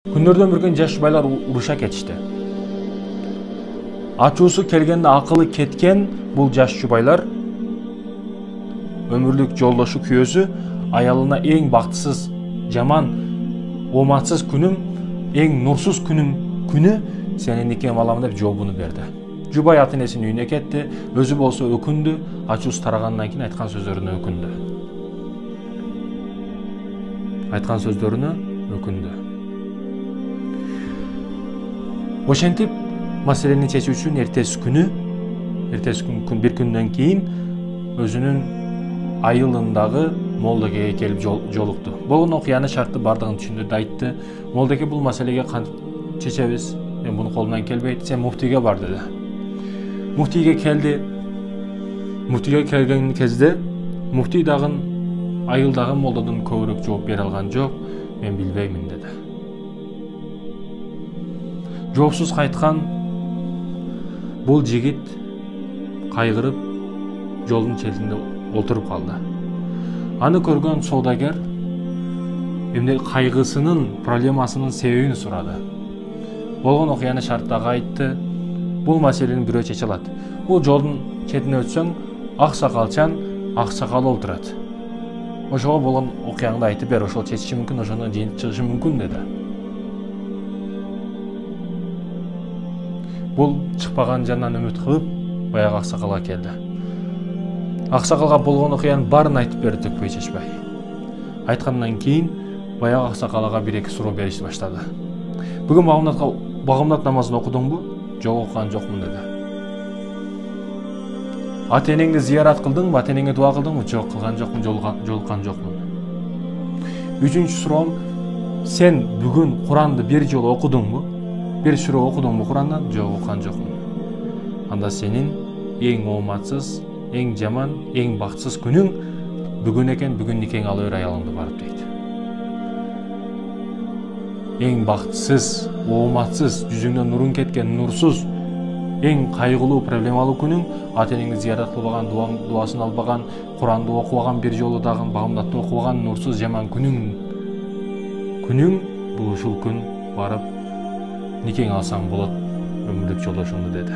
Күндөрдөн bir күн жаш жубайлар уруша кетишти. Ачуусу келгенде акылы кеткен бул жаш жубайлар өмүрлүк жолдошу күйөөсү аялына эң бактысыз, жаман, ооматсыз күнүм, эң нурсуз күнү сени никем алам деп жообуну берди. Жубай ата энесинин үйүнө кетти, өзү болсо өкүндү, ачуусу тарагандан кийин айткан сөздөрүнө өкүндү. Ошентип маселени чечүү үчүн эртеси күн bir күндөн кийин өзүнүн айылындагы молдокеге келип жолукту. Болгон окуяны шартты бардыгын түшүндүрдү, айтты. Молдоке бул маселеге кантип чечебиз? Мен буну колумдан келбейт, сен муфтийге бар деди. Муфтийге келди. Муфтийге келген кезде муфтий дагы айылдагы молдодон көбүрөөк жооп бере алган жок. Мен билбеймин деди. Жоопсуз кайткан бул жигит кайгырып жолдун четинде отуруп калды. Аны көргөн соодагер эмне кайгысынын, проблемасынын себебин сурады. Болгон окуяны шарттагы айтты. Бул маселени бирөө чече алат. Бул жолдун четине өтсөң, ак сакалчан ак сакал олтурат. Ошого болгон окуяңды айтып бер, ошол чечиши мүмкүн, ошондон жыйынтык чыгышы мүмкүн деди. Бул чыкпаган жандан үмүт кылып, баягы ак сакалга келди. Ак сакалга болгон окуянын баарын айтып берди төкпөй чечпей. Айткандан кийин баягы ак сакалга бир-эки суроо беришти баштады. Бүгүн багымдат намазын окудуңбу? Жок, окуган жокмун деди. Ата энеңди зыярат кылдыңбы? Ата энеңе дуа кылдыңбы? Жок, кылган жокмун, жолуккан жокмун. Үчүнчү суроом, сен бүгүн Куранды бир жолу окудуңбу? Bir сүрө окудуңбу Курандан? Жок, окуган жокмун. Анда сенин эң ооматсыз, эң жаман, эң бактысыз күнүң бүгүн экен, бүгүн никең ала бер аялыңды барып дейт. Эң бактысыз, ооматсыз, жүзүңдөн нурун кеткен, нурсуз, эң кайгылуу, проблемалуу күнүң, ата энеңди зыярат кылбаган, дуасын албаган, Куранды окубаган, бир жолу дагы багымдатты окубаган, нурсуз, жаман күнүң бул ушул күн барып никең алсаң болот, өмүрлүк жолдошуңду деди.